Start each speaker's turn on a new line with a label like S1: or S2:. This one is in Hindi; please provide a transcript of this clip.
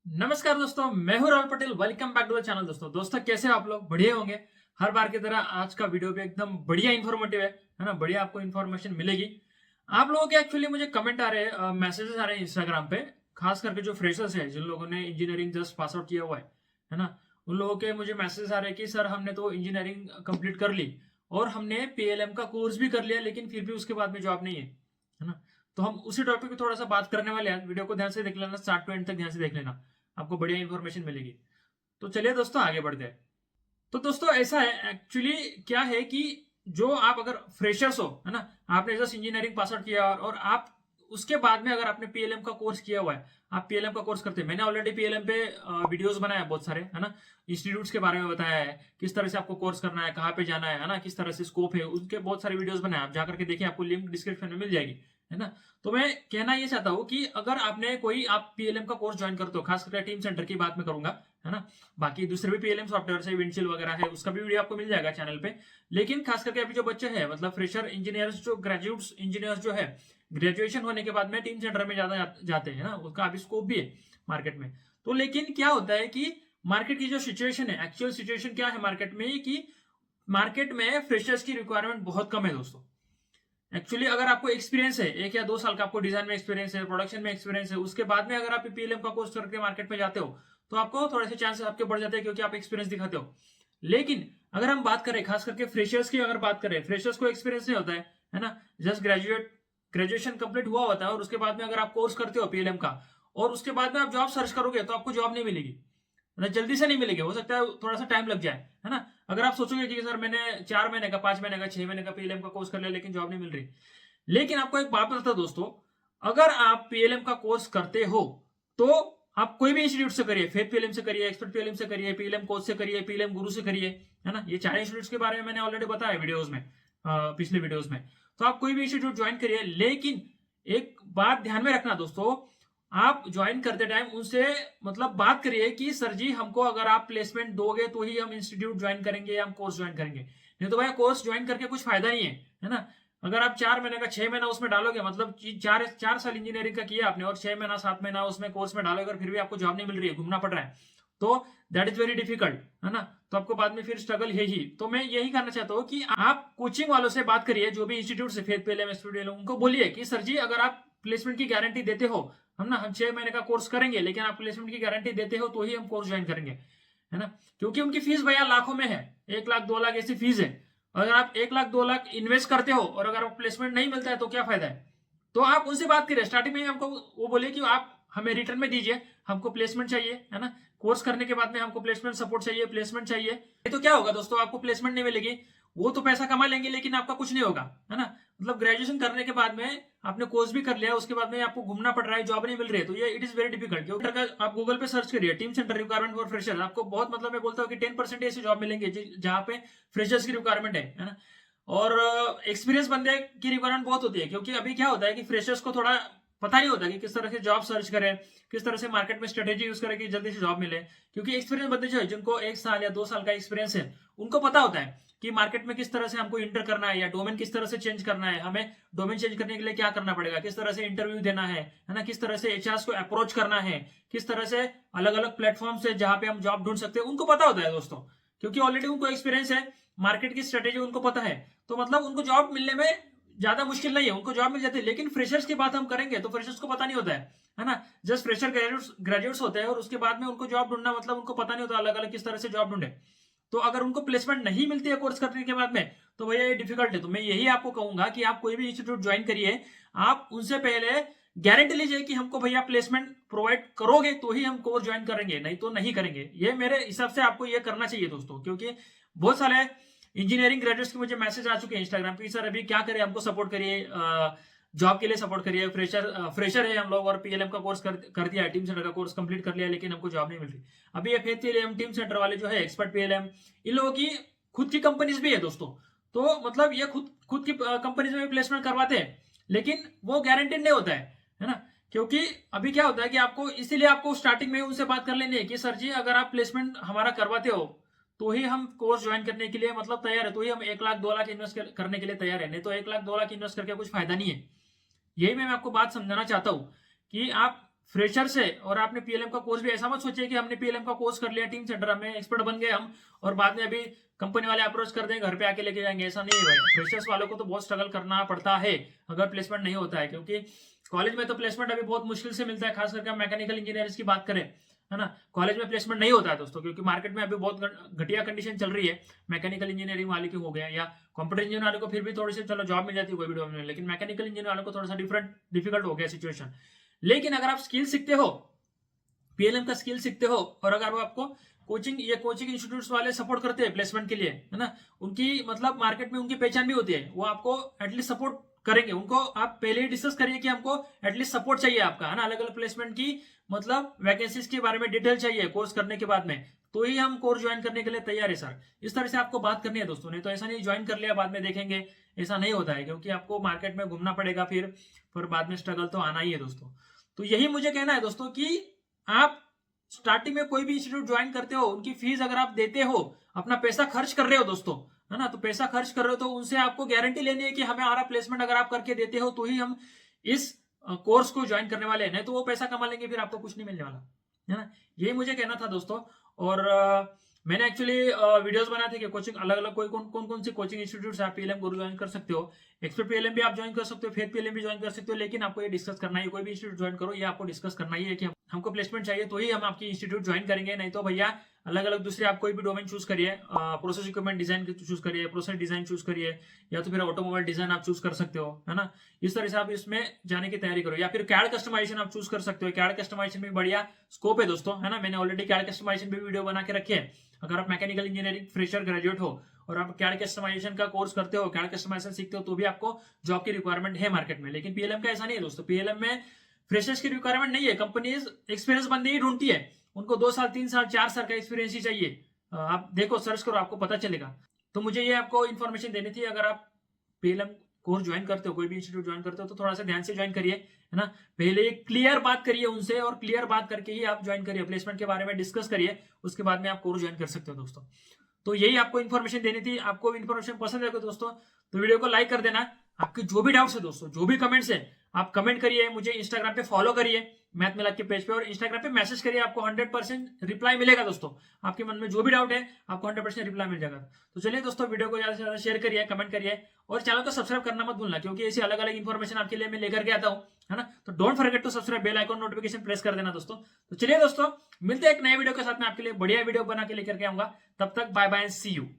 S1: नमस्कार दोस्तों, मैं हूं Rahul Patel. Welcome back to the channel. दोस्तों कैसे हो आप लोग? बढ़िया होंगे। हर बार की तरह आज का वीडियो भी एकदम बढ़िया इन्फॉर्मेटिव है ना? बढ़िया आपको इन्फॉर्मेशन मिलेगी। आप लोगों के एक्चुअली मुझे कमेंट आ रहे हैं, मैसेजेस आ रहे हैं इंस्टाग्राम पे, खास करके जो फ्रेशर्स है, जिन लोगों ने इंजीनियरिंग जस्ट पास आउट किया हुआ है ना? उन लोगों के मुझे मैसेजेस आ रहे हैं कि सर हमने तो इंजीनियरिंग कंप्लीट कर ली और हमने पीएलएम का कोर्स भी कर लिया, लेकिन फिर भी उसके बाद में जॉब नहीं है ना? तो हम उसी टॉपिक पे थोड़ा सा बात करने वाले हैं। वीडियो को ध्यान से देख लेना, स्टार्ट टू एंड तक ध्यान से देख लेना, आपको बढ़िया इंफॉर्मेशन मिलेगी। तो चलिए दोस्तों आगे बढ़ते हैं। तो दोस्तों ऐसा है, एक्चुअली क्या है कि जो आप अगर फ्रेशर्स हो, है ना, आपने जस्ट इंजीनियरिंग पास आउट किया और आप उसके बाद में अगर आपने पीएलएम का कोर्स किया हुआ है, आप पीएलएम का कोर्स करते हैं। मैंने ऑलरेडी पीएलएम पे वीडियोस बनाया बहुत सारे, है ना? इंस्टीट्यूट्स के बारे में बताया है, किस तरह से आपको कोर्स करना है, कहाँ पे जाना है ना, किस तरह से स्कोप है, उनके बहुत सारे वीडियोस बनाए। आप जाकर के देखिए, आपको लिंक डिस्क्रिप्शन में मिल जाएगी, है ना? तो मैं कहना ये चाहता हूँ कि अगर आपने कोई आप पीएलएम का कोर्स ज्वाइन करते हो, खास करके टीम सेंटर की बात में करूंगा, है ना? बाकी दूसरे भी पीएलएम सॉफ्टवेयर है, विंडशील वगैरह है, उसका भी वीडियो आपको मिल जाएगा चैनल पे। लेकिन खास करके अभी जो बच्चे हैं, मतलब फ्रेशर इंजीनियर्स, जो ग्रेजुएट्स इंजीनियर्स जो है, ग्रेजुएशन होने के बाद में टीम सेंटर में ज्यादा जाते हैं ना, उसका अभी स्कोप भी है मार्केट में। तो लेकिन क्या होता है कि मार्केट की जो सिचुएशन है, एक्चुअल सिचुएशन क्या है मार्केट में, कि मार्केट में फ्रेशर्स की रिक्वायरमेंट बहुत कम है दोस्तों। एक्चुअली अगर आपको एक्सपीरियंस है 1 या 2 साल का, आपको डिजाइन में एक्सपीरियंस है, प्रोडक्शन में एक्सपीरियंस है, उसके बाद में अगर आप पीएलएम का कोर्स करके मार्केट में जाते हो, तो आपको थोड़े से चांसेस आपके बढ़ जाते हैं, क्योंकि आप एक्सपीरियंस दिखाते हो। लेकिन अगर हम बात करें खास करके फ्रेशर्स की, अगर बात करें, फ्रेशर्स को एक्सपीरियंस नहीं होता है ना? जस्ट ग्रेजुएशन कंप्लीट हुआ होता है और उसके बाद में अगर आप कोर्स करते हो पीएलएम का, और उसके बाद में आप जॉब सर्च करोगे, तो आपको जॉब नहीं मिलेगी, मतलब जल्दी से नहीं मिलेगी, हो सकता है थोड़ा सा टाइम लग जाए, है ना? अगर आप सोचोगे कि सर मैंने 4 महीने का, 5 महीने का, 6 महीने का पीएलएम का कोर्स कर लिया, लेकिन जॉब नहीं मिल रही। लेकिन आपको एक बात बताता दोस्तों, अगर आप पीएलएम का कोर्स करते हो, तो आप कोई भी इंस्टीट्यूट से करिए, फेथ पीएलएम से करिए, एक्सपर्ट पीएलएम से करिए, पीएलएम कोच से करिए, पीएलएम गुरु से करिए, है ना? ये 4 इंस्टीट्यूट के बारे में मैंने ऑलरेडी बताया वीडियोस में, पिछले वीडियोस में। तो आप कोई भी इंस्टीट्यूट ज्वाइन करिए, लेकिन एक बात ध्यान में रखना दोस्तों, आप ज्वाइन करते टाइम उनसे मतलब बात करिए कि सर जी हमको अगर आप प्लेसमेंट दोगे तो ही हम इंस्टीट्यूट ज्वाइन करेंगे या हम कोर्स ज्वाइन करेंगे, नहीं तो भाई कोर्स ज्वाइन करके कुछ फायदा नहीं है ना? अगर आप 4 महीने का 6 महीना उसमें डालोगे, मतलब 4 साल इंजीनियरिंग का किया आपने और 6 महीना 7 महीना उसमें कोर्स में डालोगे, और फिर भी आपको जॉब नहीं मिल रही है, घूमना पड़ रहा है, तो दैट इज वेरी डिफिकल्ट, है ना? तो आपको बाद में फिर स्ट्रगल है ही। तो मैं यही कहना चाहता हूँ कि आप कोचिंग वालों से बात करिए, जो भी इंस्टीट्यूट से, फेथ पीएलएम, स्टूडियो, उनको बोलिए कि सर जी अगर आप प्लेसमेंट की गारंटी देते हो, हम 6 महीने का कोर्स करेंगे, लेकिन आप प्लेसमेंट की गारंटी देते हो तो ही हम कोर्स ज्वाइन करेंगे, है ना? क्योंकि उनकी फीस भैया लाखों में है, 1 लाख 2 लाख ऐसी फीस है। अगर आप 1 लाख 2 लाख इन्वेस्ट करते हो और अगर आपको प्लेसमेंट नहीं मिलता है, तो क्या फायदा है? तो आप उनसे बात करिए स्टार्टिंग में ही, हमको वो बोले कि आप हमें रिटर्न में दीजिए, हमको प्लेसमेंट चाहिए, है ना? कोर्स करने के बाद में हमको प्लेसमेंट सपोर्ट चाहिए, प्लेसमेंट चाहिए। तो क्या होगा दोस्तों, आपको प्लेसमेंट नहीं मिलेगी, वो तो पैसा कमा लेंगे, लेकिन आपका कुछ नहीं होगा, है ना? मतलब ग्रेजुएशन करने के बाद में आपने कोर्स भी कर लिया, उसके बाद में आपको घूमना पड़ रहा है, जॉब नहीं मिल रही है, तो ये इट इज वेरी डिफिकल्ट। क्योंकि आप गूगल पे सर्च करिए team centre requirement for fresher, आपको बहुत, मतलब मैं बोलता हूँ कि 10% ऐसी जॉब मिलेंगे जहाँ पे फ्रेशर्स की रिक्वायरमेंट है ना? और एक्सपीरियंस बंदे की रिक्वायरमेंट बहुत होती है, क्योंकि अभी क्या होता है कि फ्रेशर्स को थोड़ा पता नहीं होता कि किस तरह से जॉब सर्च करें, किस तरह से मार्केट में स्ट्रेटेजी यूज करें कि जल्दी से जॉब मिले। क्योंकि एक्सपीरियंस बंदे जो है, जिनको 1 साल या 2 साल का एक्सपीरियंस है, उनको पता होता है कि मार्केट में किस तरह से हमको इंटर करना है, या डोमेन किस तरह से चेंज करना है, हमें डोमेन चेंज करने के लिए क्या करना पड़ेगा, किस तरह से इंटरव्यू देना है ना? किस तरह से एचआर को अप्रोच करना है, किस तरह से अलग अलग प्लेटफॉर्म से जहां पे हम जॉब ढूंढ सकते हैं, उनको पता होता है दोस्तों। क्योंकि ऑलरेडी उनको एक्सपीरियंस है, मार्केट की स्ट्रेटेजी उनको पता है, तो मतलब उनको जॉब मिलने में ज्यादा मुश्किल नहीं है, उनको जॉब मिल जाती है। लेकिन फ्रेशर्स की बात हम करेंगे तो फ्रेशर्स को पता नहीं होता है ना? जस्ट फ्रेशर ग्रेजुएट्स होते हैं और उसके बाद में उनको जॉब ढूंढना, मतलब उनको पता नहीं होता अलग अलग किस तरह से जॉब ढूंढे। तो अगर उनको प्लेसमेंट नहीं मिलती है कोर्स करने के बाद में, तो भैया ये डिफिकल्ट है। तो मैं यही आपको कहूंगा कि आप कोई भी इंस्टीट्यूट ज्वाइन करिए, आप उनसे पहले गारंटी लीजिए कि हमको भैया प्लेसमेंट प्रोवाइड करोगे तो ही हम कोर्स ज्वाइन करेंगे, नहीं तो नहीं करेंगे। ये मेरे हिसाब से आपको ये करना चाहिए दोस्तों, क्योंकि बहुत सारे इंजीनियरिंग ग्रेजुएट्स के मुझे मैसेज आ चुके हैं इंस्टाग्राम पे, सर अभी क्या करें, हमको सपोर्ट करिए, जॉब के लिए सपोर्ट करिए, फ्रेशर है हम लोग और पीएलएम का कोर्स कर दिया, टीम सेंटर का कोर्स कंप्लीट कर लिया, लेकिन हमको जॉब नहीं मिल रही। अभी ये फेथ पीएलएम, टीम सेंटर वाले जो है, एक्सपर्ट पीएलएम, इन लोगों की खुद की कंपनीज भी है दोस्तों। तो मतलब ये खुद की कंपनीज में प्लेसमेंट करवाते हैं, लेकिन वो गारंटेड नहीं होता है ना? क्योंकि अभी क्या होता है कि आपको, इसीलिए आपको स्टार्टिंग में उनसे बात कर लेनी है कि सर जी अगर आप प्लेसमेंट हमारा करवाते हो तो ही हम कोर्स ज्वाइन करने के लिए मतलब तैयार है, तो ही हम 1 लाख 2 लाख इन्वेस्ट करने के लिए तैयार है, नहीं तो 1 लाख 2 लाख इन्वेस्ट करके कुछ फायदा नहीं है। यही मैं आपको बात समझाना चाहता हूँ कि आप फ्रेशर से और आपने पीएलएम का कोर्स भी, ऐसा मत सोचिए कि हमने पीएलएम का कोर्स कर लिया टीम सेंटर में एक्सपर्ट बन गए हम और बाद में अभी कंपनी वाले अप्रोच कर देंगे घर पे आके लेके जाएंगे, ऐसा नहीं है भाई। फ्रेशर्स वालों को तो बहुत स्ट्रगल करना पड़ता है अगर प्लेसमेंट नहीं होता है, क्योंकि कॉलेज में तो प्लेसमेंट अभी बहुत मुश्किल से मिलता है, खास करके मैकेनिकल इंजीनियर्स की बात करें, है ना। कॉलेज में प्लेसमेंट नहीं होता है दोस्तों, क्योंकि मार्केट में अभी बहुत घटिया कंडीशन चल रही है। मैकेनिकल इंजीनियरिंग वाले की हो गया या कंप्यूटर इंजीनियर वाले को फिर भी थोड़ी सी चलो जॉब मिल जाती है, कोई भी जॉब मिल, लेकिन मैकेनिकल इंजीनियर वालों को थोड़ा सा डिफिकल्ट हो गया सिचुएशन। लेकिन अगर आप स्किल सीखते हो, पीएलएम का स्किल सीखते हो, और अगर वो आपको कोचिंग इंस्टीट्यूट्स वाले सपोर्ट करते हैं प्लेसमेंट के लिए, है ना, उनकी मतलब मार्केट में उनकी पहचान भी होती है, वो आपको एटलीस्ट सपोर्ट करेंगे। उनको आप पहले ही डिस्कस करिए कि हमको एटलीस्ट सपोर्ट चाहिए आपका, है ना, अलग अलग प्लेसमेंट की मतलब वैकेंसीज के बारे में डिटेल चाहिए कोर्स करने के बाद में, तो ही हम कोर्स ज्वाइन करने के लिए तैयार है सर। इस तरह से आपको बात करनी है दोस्तों, नहीं तो ऐसा नहीं ज्वाइन कर लिया बाद में देखेंगे, ऐसा नहीं होता है, क्योंकि आपको मार्केट में घूमना पड़ेगा फिर बाद में स्ट्रगल तो आना ही है दोस्तों। तो यही मुझे कहना है दोस्तों कि आप स्टार्टिंग में कोई भी इंस्टीट्यूट ज्वाइन करते हो, उनकी फीस अगर आप देते हो, अपना पैसा खर्च कर रहे हो दोस्तों, है ना, तो पैसा खर्च कर रहे हो तो उनसे आपको गारंटी लेनी है कि हमें हमारा प्लेसमेंट अगर आप करके देते हो तो ही हम इस कोर्स को ज्वाइन करने वाले हैं, नहीं तो वो पैसा कमा लेंगे फिर आपको कुछ नहीं मिलने वाला, है ना। यही मुझे कहना था दोस्तों। और मैंने एक्चुअली वीडियोस बनाए थे कि कोचिंग अलग अलग कोई कौन सी कोचिंग इंस्टीट्यूट आप पीएलएम गुरु ज्वाइन कर सकते हो, एक्सपर्ट पीएलएम भी आप ज्वाइन कर सकते हो, फेथ पीएलएम भी ज्वाइन कर सकते हो, लेकिन आपको ये डिस्कस करना है, कोई भी इंस्टीट्यूट ज्वाइन करो, ये आपको डिस्कस करना ही है कि हमको प्लेसमेंट चाहिए तो ही हम आपकी इंस्टीट्यूट ज्वाइन करेंगे, नहीं तो भैया अलग अलग दूसरे आप कोई भी डोमेन चूज करिए, प्रोसेस इक्विपमेंट डिजाइन चूज करिए, प्रोसेस डिजाइन चूज करिए, या तो फिर ऑटोमोबाइल डिजाइन आप चूज कर सकते हो, है ना। इस तरह से आप इसमें जाने की तैयारी करो, या फिर कैड कस्टमाइजेशन आप चूज कर सकते हो। कैड कस्टमाइजेशन में बढ़िया स्कोप है दोस्तों, है ना, मैंने ऑलरेडी कैड कस्टमाइजेशन भी वीडियो बना के रखे हैं। अगर आप मैकेनिकल इंजीनियरिंग फ्रेशर ग्रेजुएट हो और आप कैड कस्टमाइजेशन का कोर्स करते हो, कैड कस्टमाइजेशन सीखते हो, तो भी आपको जॉब की रिक्वायरमेंट है मार्केट में। लेकिन पीएलएम का ऐसा नहीं है दोस्तों, पीएलएम में फ्रेशर्स की रिक्वायरमेंट नहीं है, कंपनीज एक्सपीरियंस बंदे ही ढूंढती है, उनको 2 साल 3 साल 4 साल का एक्सपीरियंस ही चाहिए। आप देखो, सर्च करो, आपको पता चलेगा। तो मुझे ये आपको इन्फॉर्मेशन देनी थी, अगर आप पीएलएम कोर्स ज्वाइन करते हो, कोई भी इंस्टीट्यूट ज्वाइन करते हो, तो थोड़ा सा ध्यान से ज्वाइन करिए, है ना। पहले क्लियर बात करिए उनसे, और क्लियर बात करके ही आप ज्वाइन करिए, प्लेसमेंट के बारे में डिस्कस करिए, उसके बाद में आप कोर्स ज्वाइन कर सकते हो दोस्तों। तो यही आपको इन्फॉर्मेशन देनी थी। आपको इन्फॉर्मेशन पसंद है दोस्तों तो वीडियो को लाइक कर देना। आपके जो भी डाउट्स है दोस्तों, जो भी कमेंट्स है, आप कमेंट करिए, मुझे इंस्टाग्राम पे फॉलो करिए मैथ मिलाप के पेज पे, और इंस्टाग्राम पे मैसेज करिए, आपको 100% रिप्लाई मिलेगा दोस्तों। आपके मन में जो भी डाउट है आपको 100% रिप्लाई मिल जाएगा। तो चलिए दोस्तों, वीडियो को ज्यादा से ज्यादा शेयर करिए, कमेंट करिए, और चैनल को सब्सक्राइब करना मत भूलना, क्योंकि ऐसी अलग अलग इन्फॉर्मेशन आपके लिए मैं लेकर के आता हूँ, है ना। तो don't forget to subscribe, bell icon notification press कर देना दोस्तों। तो चलिए दोस्तों, मिलते हैं एक नए वीडियो के साथ में, आपके लिए बढ़िया वीडियो बना के लेकर के आऊंगा। तब तक बाय बाय, सी यू।